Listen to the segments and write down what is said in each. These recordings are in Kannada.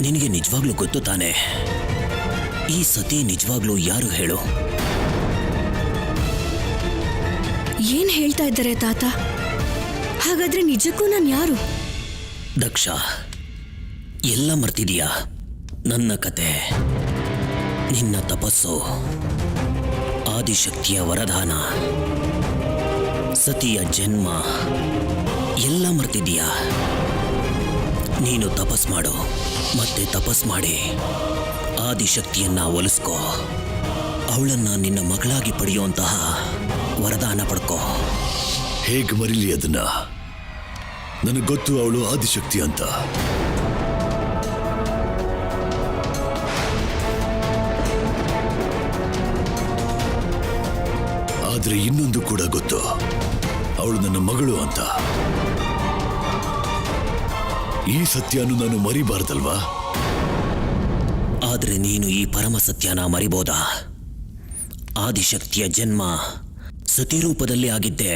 ನಿನಗೆ ನಿಜವಾಗ್ಲೂ ಗೊತ್ತು ತಾನೆ ಈ ಸತಿ ನಿಜವಾಗ್ಲೂ ಯಾರು ಹೇಳು? ಏನ್ ಹೇಳ್ತಾ ಇದ್ದಾರೆ ತಾತ? ಹಾಗಾದ್ರೆ ನಿಜಕ್ಕೂ ನಾನು ಯಾರು? ದಕ್ಷ, ಎಲ್ಲ ಮರ್ತಿದೀಯಾ? ನನ್ನ ಕತೆ, ನಿನ್ನ ತಪಸ್ಸು, ಆದಿಶಕ್ತಿಯ ವರದಾನ, ಸತಿಯ ಜನ್ಮ ಎಲ್ಲ ಮರ್ತಿದೀಯಾ? ನೀನು ತಪಸ್ ಮಾಡು, ಮತ್ತೆ ತಪಸ್ ಮಾಡಿ ಆದಿಶಕ್ತಿಯನ್ನ ಒಲಿಸ್ಕೋ. ಅವಳನ್ನ ನಿನ್ನ ಮಗಳಾಗಿ ಪಡೆಯುವಂತಹ ವರದಾನ ಪಡ್ಕೋ. ಹೇಗೆ ಮರಿಲಿ ಅದನ್ನ? ನನಗೆ ಗೊತ್ತು ಅವಳು ಆದಿಶಕ್ತಿ ಅಂತ. ಆದ್ರೆ ಇನ್ನೊಂದು ಕೂಡ ಗೊತ್ತು, ಅವಳು ನನ್ನ ಮಗಳು ಅಂತ. ಈ ಸತ್ಯನು ನಾನು ಮರಿಬಾರ್ದಲ್ವಾ? ಆದ್ರೆ ನೀನು ಈ ಪರಮ ಸತ್ಯನ ಮರಿಬೋದಾ? ಆದಿಶಕ್ತಿಯ ಜನ್ಮ ಸತಿರೂಪದಲ್ಲಿ ಆಗಿದ್ದೆ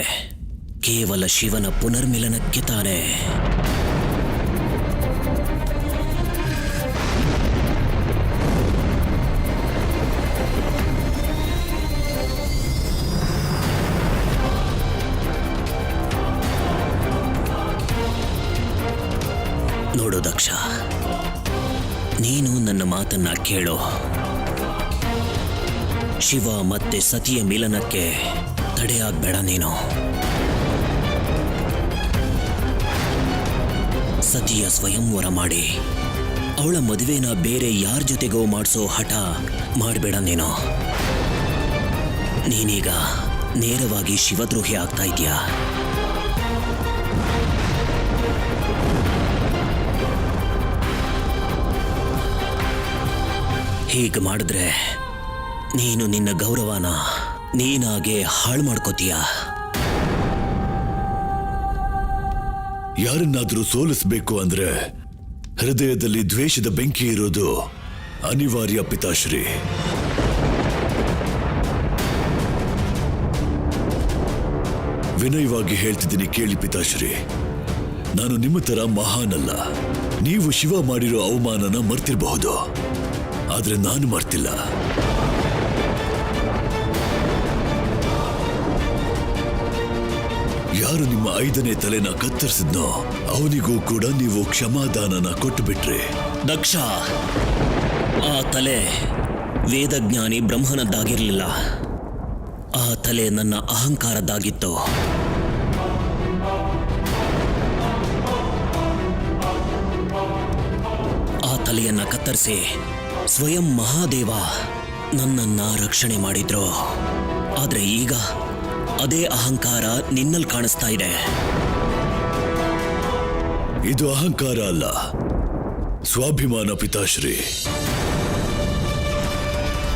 ಕೇವಲ ಶಿವನ ಪುನರ್ಮಿಲನಕ್ಕೆ ತಾನೆ. ನೋಡು ದಕ್ಷ, ನೀನು ನನ್ನ ಮಾತನ್ನ ಕೇಳು. ಶಿವ ಮತ್ತೆ ಸತಿಯ ಮಿಲನಕ್ಕೆ ತಡೆಯಾಗಬೇಡ ನೀನು. ಸತಿಯ ಸ್ವಯಂವರ ಮಾಡಿ ಅವಳ ಮದುವೆನ ಬೇರೆ ಯಾರ ಜೊತೆಗೋ ಮಾಡಿಸೋ ಹಠ ಮಾಡಬೇಡ ನೀನು. ನೀನೀಗ ನೇರವಾಗಿ ಶಿವದ್ರೋಹಿ ಆಗ್ತಾ ಇದೀಯಾ. ಹೀಗೆ ಮಾಡಿದ್ರೆ ನೀನು ನಿನ್ನ ಗೌರವನ ನೀನಾಗೆ ಹಾಳು ಮಾಡ್ಕೋತೀಯ. ಯಾರನ್ನಾದ್ರೂ ಸೋಲಿಸಬೇಕು ಅಂದ್ರೆ ಹೃದಯದಲ್ಲಿ ದ್ವೇಷದ ಬೆಂಕಿ ಇರೋದು ಅನಿವಾರ್ಯ ಪಿತಾಶ್ರೀ. ವಿನಯವಾಗಿ ಹೇಳ್ತಿದ್ದೀನಿ ಕೇಳಿ ಪಿತಾಶ್ರೀ, ನಾನು ನಿಮ್ಮ ತರ ಮಹಾನಲ್ಲ. ನೀವು ಶಿವ ಮಾಡಿರೋ ಅವಮಾನನ ಮರ್ತಿರಬಹುದು, ಆದ್ರೆ ನಾನು ಮರ್ತಿಲ್ಲ. ಯಾರು ನಿಮ್ಮ 5ನೇ ತಲೆನ ಕತ್ತರಿಸಿದ್ನೋ ಅವನಿಗೂ ಕೂಡ ನೀವು ಕ್ಷಮಾದಾನನ ಕೊಟ್ಟು ಬಿಟ್ರಿ. ದಕ್ಷ, ಆ ತಲೆ ವೇದಜ್ಞಾನಿ ಬ್ರಹ್ಮನದ್ದಾಗಿರ್ಲಿಲ್ಲ. ಆ ತಲೆ ನನ್ನ ಅಹಂಕಾರದ್ದಾಗಿತ್ತು. ಆ ತಲೆಯನ್ನ ಕತ್ತರಿಸಿ ಸ್ವಯಂ ಮಹಾದೇವ ನನ್ನನ್ನ ರಕ್ಷಣೆ ಮಾಡಿದ್ರು. ಆದ್ರೆ ಈಗ ಅದೇ ಅಹಂಕಾರ ನಿನ್ನಲ್ಲಿ ಕಾಣಿಸ್ತಾ ಇದೆ. ಇದು ಅಹಂಕಾರ ಅಲ್ಲ, ಸ್ವಾಭಿಮಾನ ಪಿತಾಶ್ರೀ.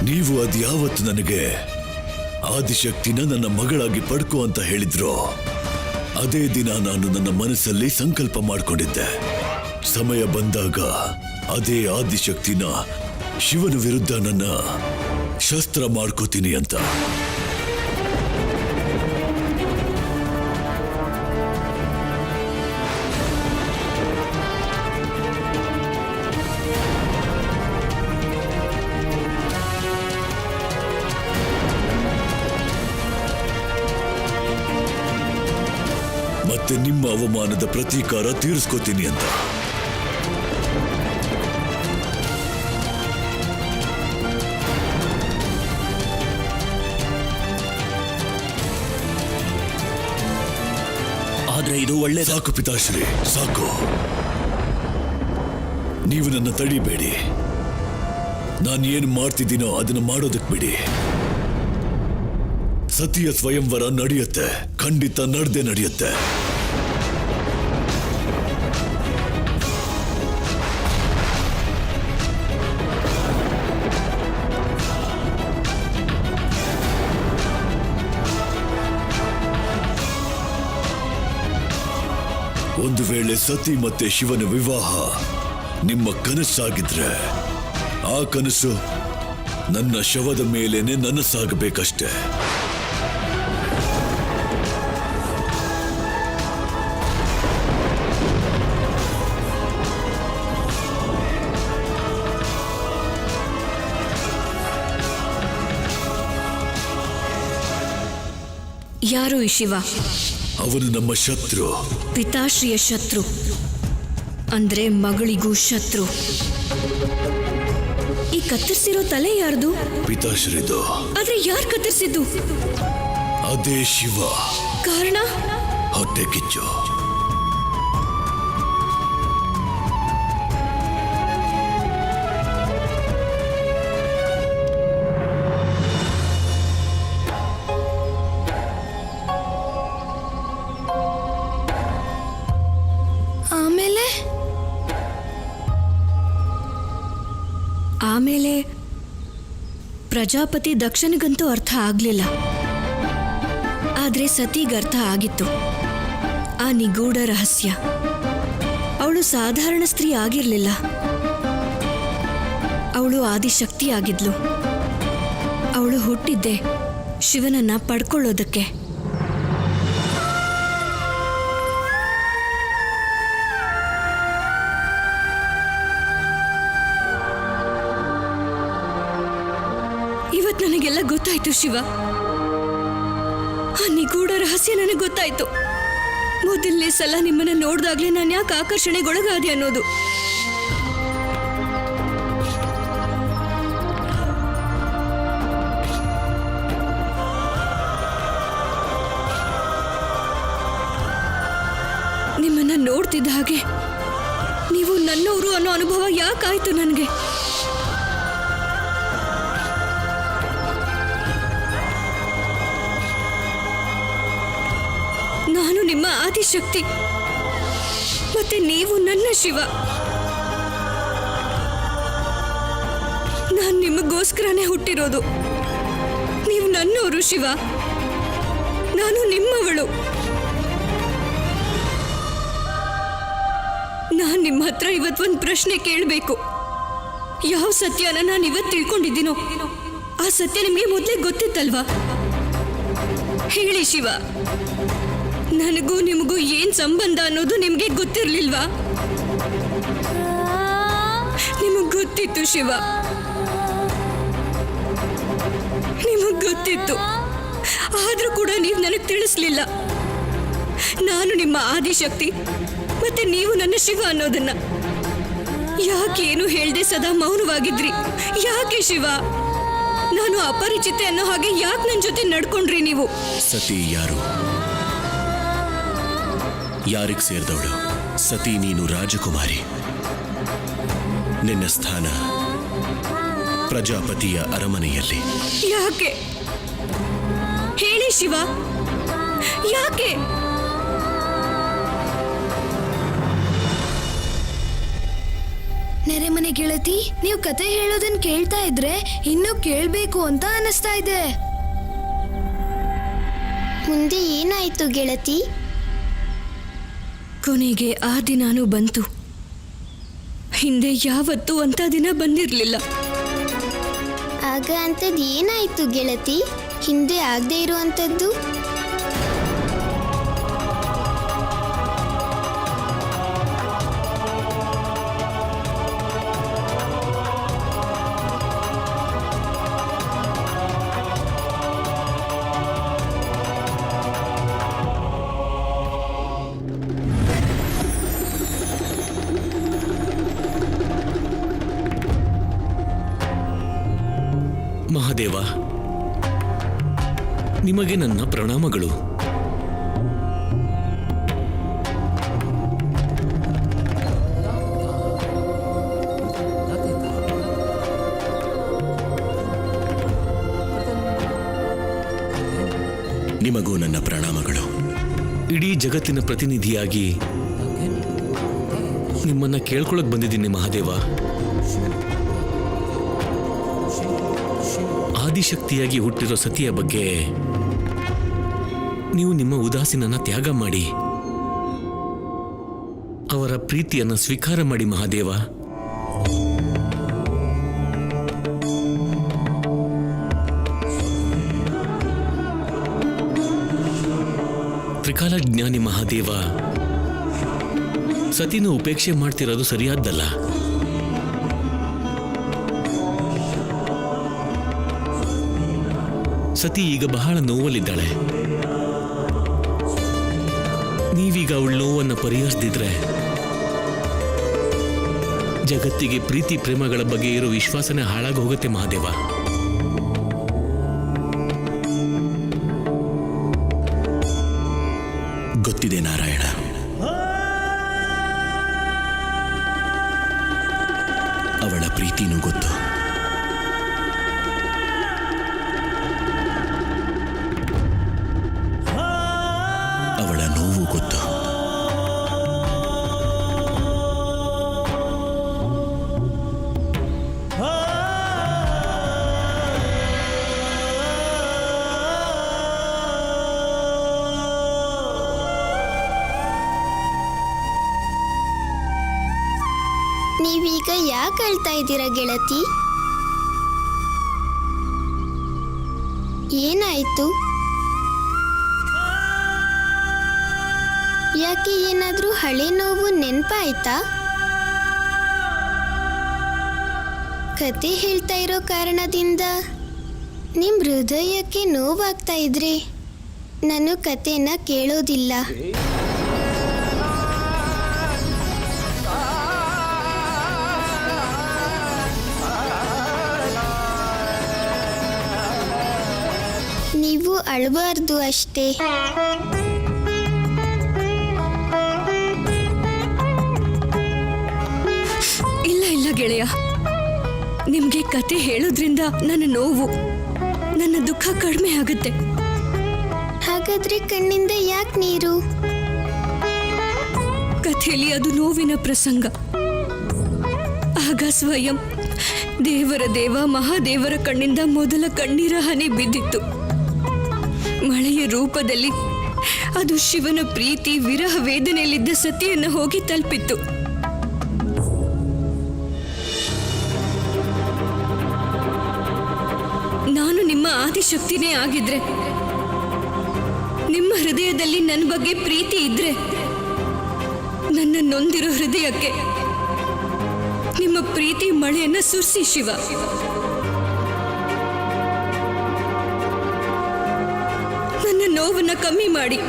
ನೀವು ಅದ್ಯಾವತ್ತು ನನಗೆ ಆದಿಶಕ್ತಿನ ನನ್ನ ಮಗಳಾಗಿ ಪಡ್ಕೋ ಅಂತ ಹೇಳಿದ್ರೋ ಅದೇ ದಿನ ನಾನು ನನ್ನ ಮನಸ್ಸಲ್ಲಿ ಸಂಕಲ್ಪ ಮಾಡಿಕೊಂಡಿದ್ದೆ, ಸಮಯ ಬಂದಾಗ ಅದೇ ಆದಿಶಕ್ತಿನ ಶಿವನ ವಿರುದ್ಧ ನನ್ನ ಶಸ್ತ್ರ ಮಾಡ್ಕೋತೀನಿ ಅಂತ. ಮತ್ತೆ ನಿಮ್ಮ ಅವಮಾನದ ಪ್ರತೀಕಾರ ತೀರಿಸ್ಕೋತೀನಿ ಅಂತ. ಆದ್ರೆ ಇದು ಒಳ್ಳೆ. ಸಾಕು ಪಿತಾಶ್ರೀ, ಸಾಕು. ನೀವು ನನ್ನ ತಡಿಬೇಡಿ. ನಾನು ಏನು ಮಾಡ್ತಿದ್ದೀನೋ ಅದನ್ನು ಮಾಡೋದಕ್ಕೆ ಬಿಡಿ. ಸತಿಯ ಸ್ವಯಂವರ ನಡೆಯುತ್ತೆ, ಖಂಡಿತ ನಡೆದೇ ನಡೆಯುತ್ತೆ. ಒಂದು ವೇಳೆ ಸತಿ ಮತ್ತೆ ಶಿವನ ವಿವಾಹ ನಿಮ್ಮ ಕನಸಾಗಿದ್ರೆ ಆ ಕನಸು ನನ್ನ ಶವದ ಮೇಲೇನೆ ನನಸಾಗಬೇಕಷ್ಟೆ. ಯಾರು ಈ ಶಿವ? ಅವನು ನಮ್ಮ ಶತ್ರು. ಪಿತಾಶ್ರೀಯ ಶತ್ರು ಅಂದ್ರೆ ಮಗಳಿಗೂ ಶತ್ರು. ಈ ಕತ್ತರಿಸಿರೋ ತಲೆ ಯಾರ್ದು? ಪಿತಾಶ್ರೀದು. ಆದ್ರೆ ಯಾರು ಕತ್ತರಿಸಿದ್ದು? ಅದೇ ಶಿವ. ಕಾರಣ? ಹೊಟ್ಟೆ ಕಿಚ್ಚು. ಆಮೇಲೆ ಪ್ರಜಾಪತಿ ದಕ್ಷನಿಗಂತೂ ಅರ್ಥ ಆಗ್ಲಿಲ್ಲ. ಆದ್ರೆ ಸತಿಗೆ ಅರ್ಥ ಆಗಿತ್ತು ಆ ನಿಗೂಢ ರಹಸ್ಯ. ಅವಳು ಸಾಧಾರಣ ಸ್ತ್ರೀ ಆಗಿರ್ಲಿಲ್ಲ, ಅವಳು ಆದಿಶಕ್ತಿ ಆಗಿದ್ಲು. ಅವಳು ಹುಟ್ಟಿದ್ದೆ ಶಿವನನ್ನ ಪಡ್ಕೊಳ್ಳೋದಕ್ಕೆ. ಇವತ್ತು ನನಗೆಲ್ಲ ಗೊತ್ತಾಯ್ತು ಶಿವ. ಆ ನಿಗೂಢ ರಹಸ್ಯ ನನಗೆ ಗೊತ್ತಾಯ್ತು. ಮೊದಲನೇ ಸಲ ನಿಮ್ಮನ್ನ ನೋಡ್ದಾಗ್ಲೇ ನಾನು ಯಾಕೆ ಆಕರ್ಷಣೆಗೊಳಗಾದೆ ಅನ್ನೋದು. ನಿಮ್ಮನ್ನ ನೋಡ್ತಿದ್ದ ಹಾಗೆ ನೀವು ನನ್ನವರು ಅನ್ನೋ ಅನುಭವ ಯಾಕಾಯ್ತು ನನಗೆ? ನಾನು ನಿಮ್ಮ ಆದಿಶಕ್ತಿ, ಮತ್ತೆ ನೀವು ನನ್ನ ಶಿವ. ನಾನು ನಿಮಗೋಸ್ಕರನೇ ಹುಟ್ಟಿರೋದು. ನೀವು ನನ್ನವರು ಶಿವ, ನಾನು ನಿಮ್ಮವಳು. ನಾನು ನಿಮ್ಮ ಹತ್ರ ಇವತ್ತೊಂದು ಪ್ರಶ್ನೆ ಕೇಳಬೇಕು. ಯಾವ ಸತ್ಯನ ನಾನು ಇವತ್ತು ತಿಳ್ಕೊಂಡಿದ್ದೀನೋ ಆ ಸತ್ಯ ನಿಮಗೆ ಮೊದಲೇ ಗೊತ್ತಿತ್ತಲ್ವಾ? ಹೇಳಿ ಶಿವ, ನನಗೂ ನಿಮಗೂ ಏನ್ ಸಂಬಂಧ ಅನ್ನೋದು ನಿಮ್ಗೆ ಗೊತ್ತಿರ್ಲಿಲ್ವಾ? ನಿಮಗ್ ಗೊತ್ತಿತ್ತು ಶಿವ, ನಿಮಗ್ ಗೊತ್ತಿತ್ತು. ಆದ್ರೂ ಕೂಡ ನೀವು ನನಗೆ ತಿಳಿಸ್ಲಿಲ್ಲ ನಾನು ನಿಮ್ಮ ಆದಿಶಕ್ತಿ ಮತ್ತೆ ನೀವು ನನ್ನ ಶಿವ ಅನ್ನೋದನ್ನ. ಯಾಕೇನು ಹೇಳ್ದೆ ಸದಾ ಮೌನವಾಗಿದ್ರಿ? ಯಾಕೆ ಶಿವ? ನಾನು ಅಪರಿಚಿತೆ ಅನ್ನೋ ಹಾಗೆ ಯಾಕೆ ನನ್ನ ಜೊತೆ ನಡ್ಕೊಂಡ್ರಿ ನೀವು? ಸತಿ ಯಾರು? ಯಾರಿಗೆ ಸೇರಿದವಳು? ಸತಿ ನೀನು ರಾಜಕುಮಾರಿ. ನಿನ್ನ ಸ್ಥಾನ ಪ್ರಜಾಪತಿಯ ಅರಮನೆಯಲ್ಲಿ. ಯಾಕೆ ಹೇಳಿ ಶಿವ, ಯಾಕೆ? ನೆರೆಮನೆ ಗೆಳತಿ, ನೀವು ಕತೆ ಹೇಳೋದನ್ನ ಕೇಳ್ತಾ ಇದ್ರೆ ಇನ್ನೂ ಕೇಳ್ಬೇಕು ಅಂತ ಅನಿಸ್ತಾ ಇದೆ. ಮುಂದೆ ಏನಾಯ್ತು ಗೆಳತಿ? ಕೊನೆಗೆ ಆ ದಿನಾನೂ ಬಂತು. ಹಿಂದೆ ಯಾವತ್ತೂ ಅಂತ ದಿನ ಬಂದಿರಲಿಲ್ಲ. ಆಗ ಅಂಥದ್ದು ಏನಾಯ್ತು ಗೆಳತಿ? ಹಿಂದೆ ಆಗದೆ ಇರುವಂಥದ್ದು? ಮಹಾದೇವ, ನಿಮಗೆ ನನ್ನ ಪ್ರಣಾಮಗಳು. ನಿಮಗೂ ನನ್ನ ಪ್ರಣಾಮಗಳು. ಇಡೀ ಜಗತ್ತಿನ ಪ್ರತಿನಿಧಿಯಾಗಿ ನಿಮ್ಮನ್ನ ಕೇಳ್ಕೊಳಕ್ ಬಂದಿದ್ದೀನಿ ಮಹಾದೇವ. ಆದಿಶಕ್ತಿಯಾಗಿ ಹುಟ್ಟಿರೋ ಸತಿಯ ಬಗ್ಗೆ ನೀವು ನಿಮ್ಮ ಉದಾಸೀನನ ತ್ಯಾಗ ಮಾಡಿ ಅವರ ಪ್ರೀತಿಯನ್ನು ಸ್ವೀಕಾರ ಮಾಡಿ ಮಹಾದೇವ. ತ್ರಿಕಾಲ ಜ್ಞಾನಿ ಮಹಾದೇವ, ಸತಿನ ಉಪೇಕ್ಷೆ ಮಾಡ್ತಿರೋದು ಸರಿಯಾದ್ದಲ್ಲ. ಸತಿ ಈಗ ಬಹಳ ನೋವಲ್ಲಿದ್ದಾಳೆ. ಈಗ ಅವಳ ನೋವನ್ನು ಪರಿಹರಿಸದಿದ್ರೆ ಜಗತ್ತಿಗೆ ಪ್ರೀತಿ ಪ್ರೇಮಗಳ ಬಗ್ಗೆ ಇರೋ ವಿಶ್ವಾಸನೆ ಹಾಳಾಗಿ ಹೋಗುತ್ತೆ ಮಹಾದೇವ. ಗೊತ್ತಿದೆ ನಾರಾಯಣ, ಅವಳ ಪ್ರೀತಿನೂ ಗೊತ್ತು. ಅವಳ ನೋವು ಗೊತ್ತು. ನೀವೀಗ ಯಾಕೆ ಅಳ್ತಾ ಇದ್ದೀರಾ ಗೆಳತಿ? ಏನಾಯ್ತು? ಯಾಕೆ ಏನಾದ್ರೂ ಹಳೆ ನೋವು ನೆನಪಾಯ್ತಾ? ಕತೆ ಹೇಳ್ತಾ ಇರೋ ಕಾರಣದಿಂದ ನಿಮ್ ಹೃದಯಕ್ಕೆ ನೋವಾಗ್ತಾ ಇದ್ರೆ ನಾನು ಕತೆನ ಕೇಳೋದಿಲ್ಲ. ನೀವು ಅಳಬಾರ್ದು ಅಷ್ಟೇ. ಇಲ್ಲ ಇಲ್ಲ ಗೆಳೆಯ, ನಿಮ್ಗೆ ಕತೆ ಹೇಳೋದ್ರಿಂದ ನನ್ನ ನೋವು, ನನ್ನ ದುಃಖ ಕಡಿಮೆ ಆಗುತ್ತೆ. ಹಾಗಾದ್ರೆ ಕಣ್ಣಿಂದ ಯಾಕೆ ನೀರು? ಕಥೆಯಲ್ಲಿ ಅದು ನೋವಿನ ಪ್ರಸಂಗ. ಆಗ ಸ್ವಯಂ ದೇವರ ದೇವ ಮಹಾದೇವರ ಕಣ್ಣಿಂದ ಮೊದಲ ಕಣ್ಣೀರ ಹನಿ ಬಿದ್ದಿತ್ತು. ಮಳೆಯ ರೂಪದಲ್ಲಿ ಅದು ಶಿವನ ಪ್ರೀತಿ ವಿರಹ ವೇದನೆಯಲ್ಲಿದ್ದ ಸತಿಯನ್ನು ಹೋಗಿ ತಲುಪಿತ್ತು. ನಾನು ನಿಮ್ಮ ಆದಿಶಕ್ತಿನೇ ಆಗಿದ್ರೆ, ನಿಮ್ಮ ಹೃದಯದಲ್ಲಿ ನನ್ನ ಬಗ್ಗೆ ಪ್ರೀತಿ ಇದ್ರೆ, ನನ್ನ ನೊಂದಿರೋ ಹೃದಯಕ್ಕೆ ನಿಮ್ಮ ಪ್ರೀತಿ ಮಳೆಯನ್ನ ಸುರಿಸಿ ಶಿವ. ನನ್ನ ನೋವನ್ನ ಕಮ್ಮಿ ಮಾಡಿ.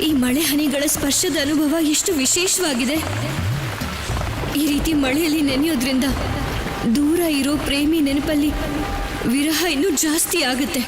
ಈ ಮಳೆ ಹನಿಗಳ ಸ್ಪರ್ಶದ ಅನುಭವ ಎಷ್ಟು ವಿಶೇಷವಾಗಿದೆ. ಈ ರೀತಿ ಮಳೆಯಲ್ಲಿ ನೆನೆಯೋದ್ರಿಂದ ದೂರ ಇರೋ ಪ್ರೇಮಿ ನೆನಪಲ್ಲಿ ವಿರಹ ಇನ್ನೂ ಜಾಸ್ತಿ ಆಗುತ್ತೆ.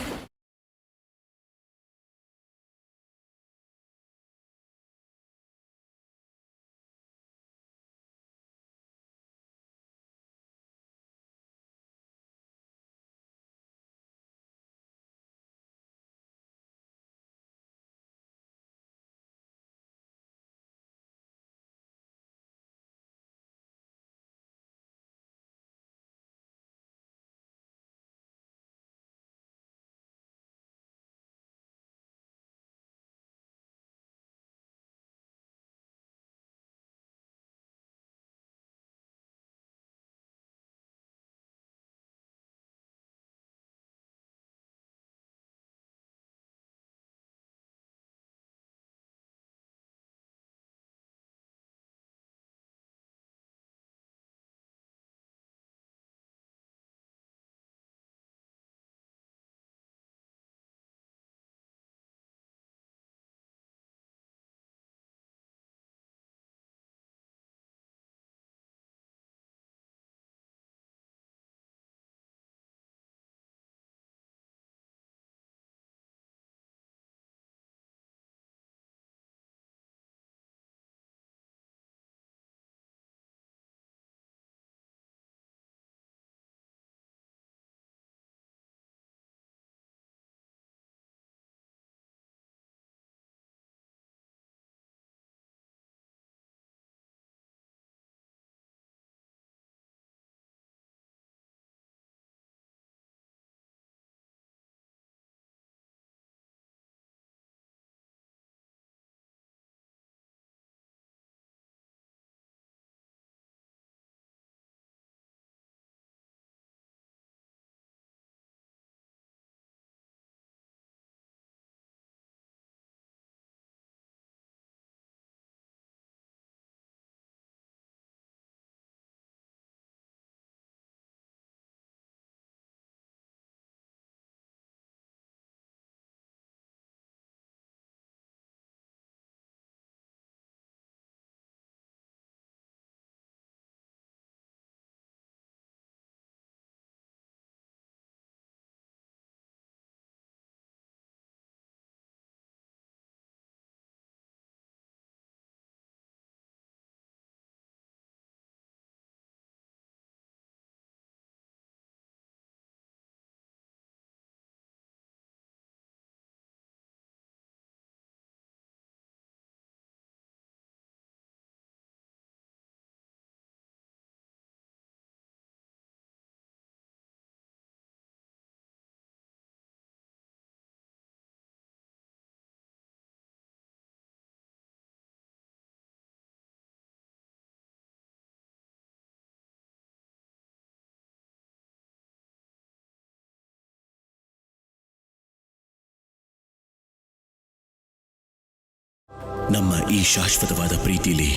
ನಮ್ಮ ಈ ಶಾಶ್ವತವಾದ ಪ್ರೀತಿಲಿ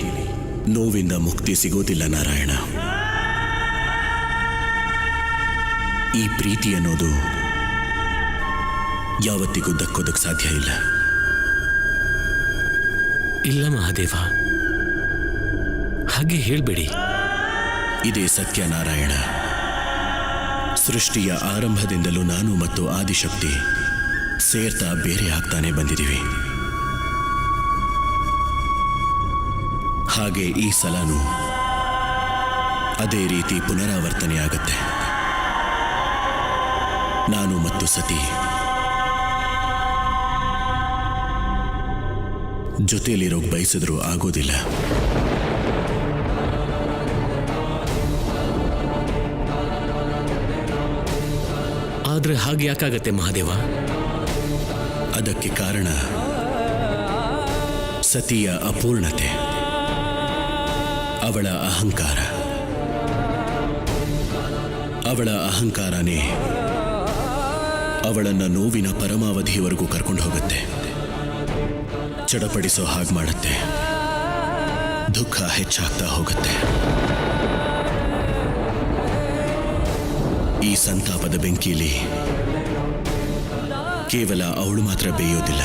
ನೋವಿಂದ ಮುಕ್ತಿ ಸಿಗೋದಿಲ್ಲ ನಾರಾಯಣ. ಈ ಪ್ರೀತಿ ಅನ್ನೋದು ಯಾವತ್ತಿಗೂ ದಕ್ಕೋದಕ್ಕೆ ಸಾಧ್ಯ ಇಲ್ಲ. ಇಲ್ಲ ಮಹಾದೇವ, ಹಾಗೆ ಹೇಳ್ಬೇಡಿ. ಇದೇ ಸತ್ಯ ನಾರಾಯಣ. ಸೃಷ್ಟಿಯ ಆರಂಭದಿಂದಲೂ ನಾನು ಮತ್ತು ಆದಿಶಕ್ತಿ ಸೇರ್ತಾ ಬೇರೆ ಆಗ್ತಾನೆ ಬಂದಿದ್ದೀವಿ. ಹಾಗೆ ಈ ಸಲನೂ ಅದೇ ರೀತಿ ಪುನರಾವರ್ತನೆ ಆಗುತ್ತೆ. ನಾನು ಮತ್ತು ಸತಿ ಜೊತೆಯಲ್ಲಿರೋಕ್ ಬಯಸಿದ್ರೂ ಆಗೋದಿಲ್ಲ. ಆದ್ರೆ ಹಾಗೆ ಯಾಕಾಗತ್ತೆ ಮಹಾದೇವ? ಅದಕ್ಕೆ ಕಾರಣ ಸತಿಯ ಅಪೂರ್ಣತೆ, ಅವಳ ಅಹಂಕಾರ. ಅವಳ ಅಹಂಕಾರನೇ ಅವಳನ್ನ ನೋವಿನ ಪರಮಾವಧಿಯವರೆಗೂ ಕರ್ಕೊಂಡು ಹೋಗುತ್ತೆ, ಚಡಪಡಿಸೋ ಹಾಗೆ ಮಾಡುತ್ತೆ, ದುಃಖ ಹೆಚ್ಚಾಗ್ತಾ ಹೋಗುತ್ತೆ. ಈ ಸಂತಾಪದ ಬೆಂಕಿಯಲ್ಲಿ ಕೇವಲ ಅವಳು ಮಾತ್ರ ಬೇಯೋದಿಲ್ಲ,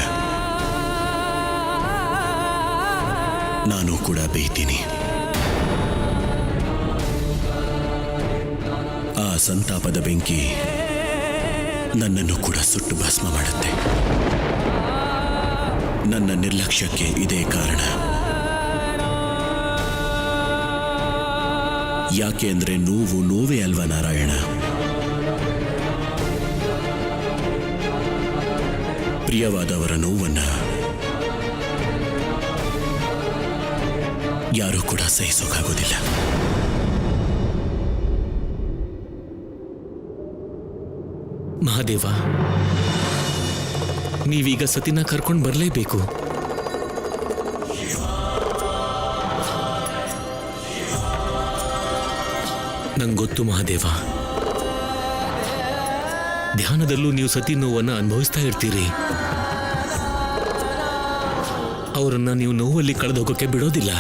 ನಾನು ಕೂಡ ಬೇಯ್ತೀನಿ. ಆ ಸಂತಾಪದ ಬೆಂಕಿ ನನ್ನನ್ನು ಕೂಡ ಸುಟ್ಟು ಭಸ್ಮ ಮಾಡುತ್ತೆ. ನನ್ನ ನಿರ್ಲಕ್ಷ್ಯಕ್ಕೆ ಇದೇ ಕಾರಣ. ಯಾಕೆ ಅಂದ್ರೆ ನೋವು ನೋವೇ ಅಲ್ವಾ ನಾರಾಯಣ? ಪ್ರಿಯವಾದವರ ನೋವನ್ನ ಯಾರೂ ಕೂಡ ಸಹಿಸೋಕ್ಕಾಗೋದಿಲ್ಲ. ಮಹಾದೇವ, ನೀವೀಗ ಸತಿನ ಕರ್ಕೊಂಡು ಬರಲೇಬೇಕು. ನಂಗೊತ್ತು ಮಹಾದೇವ, ಧ್ಯಾನದಲ್ಲೂ ನೀವು ಸತಿ ನೋವನ್ನು ಅನುಭವಿಸ್ತಾ ಇರ್ತೀರಿ. ಅವರನ್ನ ನೀವು ನೋವಲ್ಲಿ ಕಳೆದು ಹೋಗೋಕೆ ಬಿಡೋದಿಲ್ಲ.